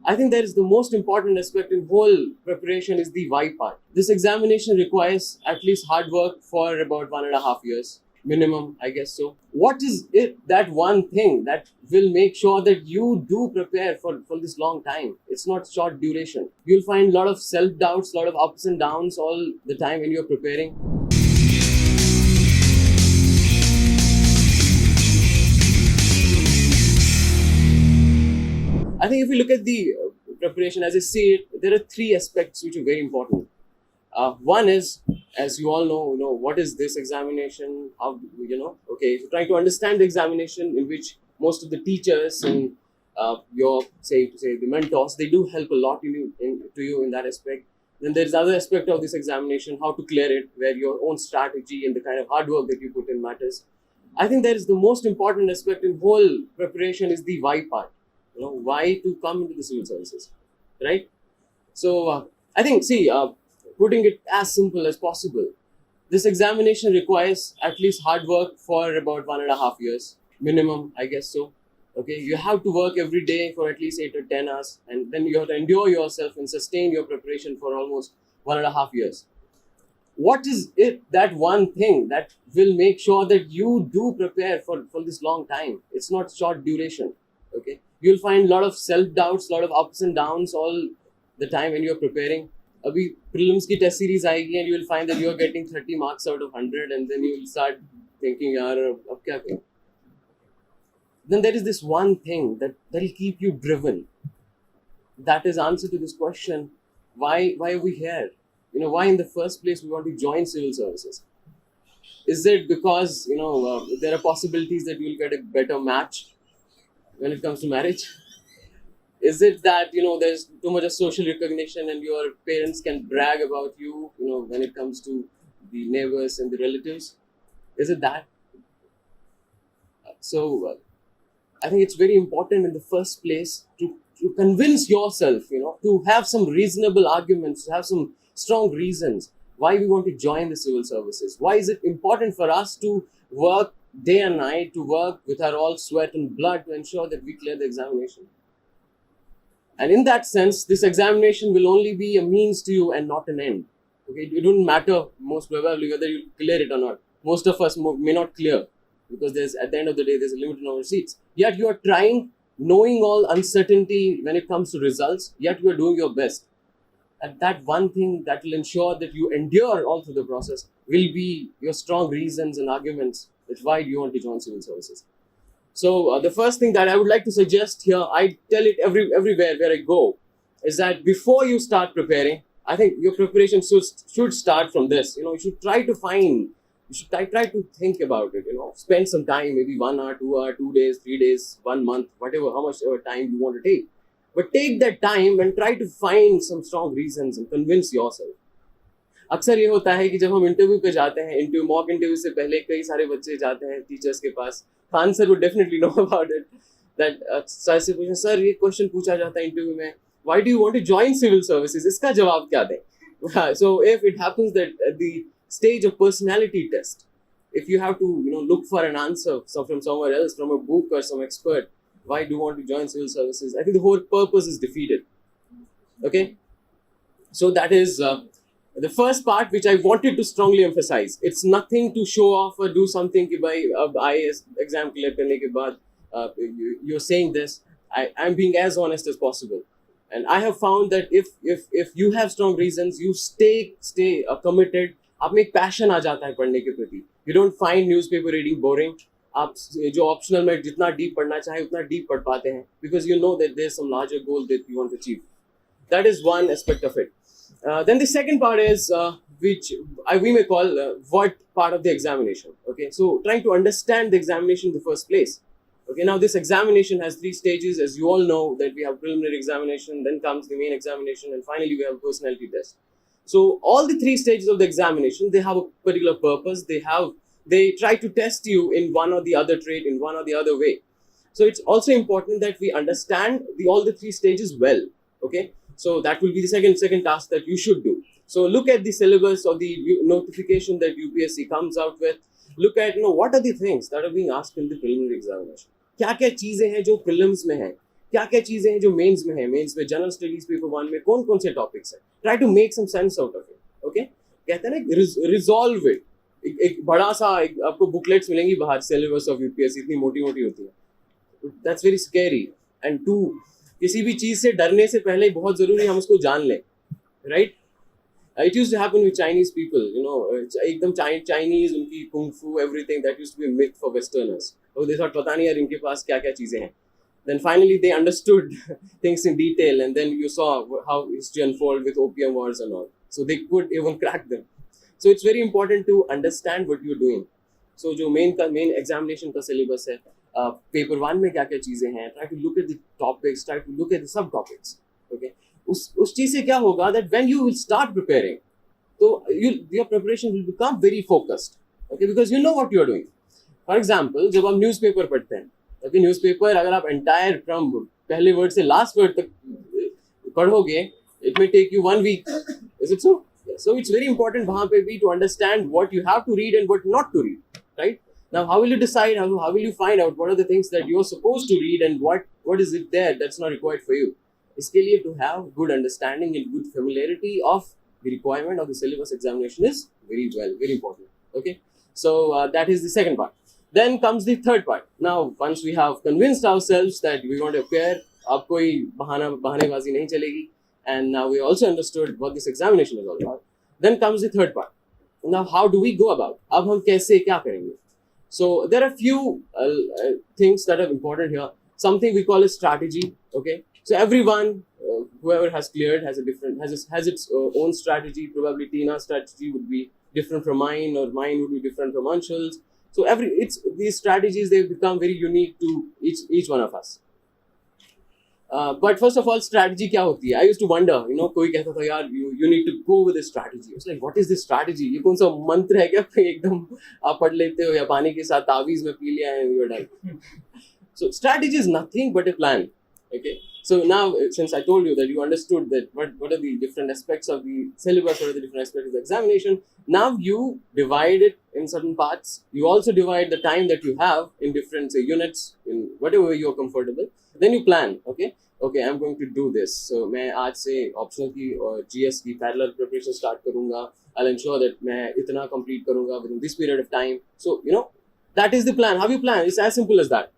I think that is the most important aspect in whole preparation is the why part. This examination requires at least hard work for about 1.5 years minimum, I guess so. What is it, that one thing that will make sure that you do prepare for this long time? It's not short duration. You'll find a lot of self-doubts, a lot of ups and downs all the time when you're preparing. I think if we look at the preparation as I see it, there are three aspects which are very important. One is, as you all know, what is this examination? How, okay, so trying to understand the examination, in which most of the teachers and your the mentors, they do help a lot to you in that aspect. Then there's other aspect of this examination, how to clear it, where your own strategy and the kind of hard work that you put in matters. I think that is the most important aspect in whole preparation is the why part. Why to come into the civil services, right? So I think, putting it as simple as possible, this examination requires at least hard work for about 1.5 years minimum, I guess so. Okay, you have to work every day for at least 8 or 10 hours, and then you have to endure yourself and sustain your preparation for almost 1.5 years. What is it, that one thing that will make sure that you do prepare for this long time? It's not short duration. Okay, you'll find a lot of self-doubts, a lot of ups and downs all the time when you're preparing. Abhi prelims ki test series aayegi and you will find that you are getting 30 marks out of 100, and then you will start thinking, yaar, ab kya karu? Then there is this one thing that will keep you driven. That is answer to this question: why are we here? Why in the first place we want to join civil services? Is it because there are possibilities that you will get a better match when it comes to marriage? Is it that there's too much of social recognition and your parents can brag about you when it comes to the neighbors and the relatives? Is it that? So I think it's very important in the first place to convince yourself, to have some reasonable arguments, to have some strong reasons why we want to join the civil services. Why is it important for us to work day and night, to work with our all sweat and blood to ensure that we clear the examination? And in that sense, this examination will only be a means to you and not an end. Okay, it wouldn't matter most probably whether you clear it or not. Most of us may not clear, because at the end of the day, there's a limited number of seats. Yet you are trying, knowing all uncertainty when it comes to results, yet you are doing your best. And that one thing that will ensure that you endure all through the process will be your strong reasons and arguments that's why you want to join civil services. So the first thing that I would like to suggest here, I tell it everywhere where I go, is that before you start preparing, I think your preparation should start from this. You should try to to think about it. Spend some time, maybe 1 hour, 2 hour, 2 days, 3 days, 1 month, how much time you want to take. But take that time and try to find some strong reasons and convince yourself. अक्सर ये होता है कि जब हम interview पे जाते हैं, मॉक इंटरव्यू से पहले कई सारे बच्चे जाते हैं टीचर्स के पास. Khan sir would definitely know about it. That sir से पूछें, सर ये क्वेश्चन पूछा जाता है इंटरव्यू में, why do you want to join civil services? इसका जवाब क्या दें? So if it happens that at the stage of personality test, if you have to look for an answer from somewhere else, from a book or some expert, why do you want to join civil services? I think the whole purpose is defeated. Okay, so that is the first part which I wanted to strongly emphasize. It's nothing to show off or do something कि भाई अब IAS exam clear करने के बाद you're saying this. I'm being as honest as possible, and I have found that if you have strong reasons, you stay committed. आप में एक passion आ जाता है पढ़ने के प्रति. You don't find newspaper reading boring. आप जो optional में जितना deep पढ़ना चाहे उतना deep पढ़ पाते हैं, because you know that there's some larger goal that you want to achieve. That is one aspect of it. Then the second part is which we may call what part of the examination. Okay, so trying to understand the examination in the first place. Okay, now this examination has 3 stages, as you all know, that we have preliminary examination, then comes the main examination, and finally we have a personality test. So all the 3 stages of the examination, they have a particular purpose. They try to test you in one or the other trait, in one or the other way. So it's also important that we understand all the 3 stages well. Okay, so that will be the second task that you should do. So look at the syllabus or the notification that UPSC comes out with. Look at what are the things that are being asked in the preliminary examination. क्या चीजें हैं जो prelims में हैं, क्या क्या चीजें हैं जो मेंस में है, मेंस में जनरल स्टडीज पेपर 1 में कौन कौन से टॉपिक्स है, try to make some sense out of it. Okay, कहते हैं ना रिजॉल्व इट. एक बड़ा सा आपको बुकलेट्स मिलेंगी बाहर, सिलेबस ऑफ यूपीएससी इतनी मोटी मोटी होती है. That's very scary. And two, किसी भी चीज से डरने से पहले बहुत जरूरी हम उसको जान लें, right? It used to happen with Chinese people, एकदम Chinese, उनकी kung fu, everything that used to be a myth for Westerners. So they thought पता नहीं यार इनके पास क्या क्या चीजें हैं. Then finally they understood things in detail, and then you saw how history unfold with opium wars and all. So they could even crack them. So it's very important to understand what you're doing. So जो main examination का syllabus है, paper 1 में क्या क्या चीजें हैं, try to look at the topics, try to look at the subtopics. Okay. उस चीज से क्या होगा, that when you will start preparing, so your preparation will become very focused, okay, because you know what you are doing. For example, जब आप newspaper पढ़ते हैं, okay, newspaper अगर आप entire from पहले वर्ड से लास्ट वर्ड तक पढ़ोगे, it may take you 1 week. Is it so? So it's very important वहाँ पे भी to understand what you have to read and what not to read, right? Now how will you decide, how will you find out what are the things that you're supposed to read and what is it there that's not required for you? इसके लिए to have good understanding and good familiarity of the requirement of the syllabus examination is very important. Okay, so that is the second part. Then comes the third part. Now once we have convinced ourselves that we want to appear, अब कोई बहानेबाजी नहीं चलेगी, and now we also understood what this examination is all about. Then comes the third part. Now how do we go about? अब हम कैसे क्या करेंगे? So there are few things that are important here. Something we call a strategy. Okay. So everyone, whoever has cleared has its own strategy. Probably Tina's strategy would be different from mine, or mine would be different from Anshul's. So these strategies, they become very unique to each one of us. But first of all, strategy क्या होती है? I used to wonder, कोई कहता था यार you need to go with a strategy. It's like, what is this strategy? ये कौन सा मंत्र है क्या? एकदम आप पढ़ लेते हो या पानी के साथ तावीज में पी लिया and you're done. So strategy is nothing but a plan. Okay. So now, since I told you that you understood that what are the different aspects of the syllabus, what are the different aspects of the examination, now you divide it in certain parts. You also divide the time that you have in different, say, units, in whatever way you're comfortable. Then you plan, okay, I'm going to do this. So मैं आज से optional की और GS की parallel preparation start करूँगा. I'll ensure that मैं इतना complete करूँगा within this period of time. So, that is the plan. How you plan? It's as simple as that.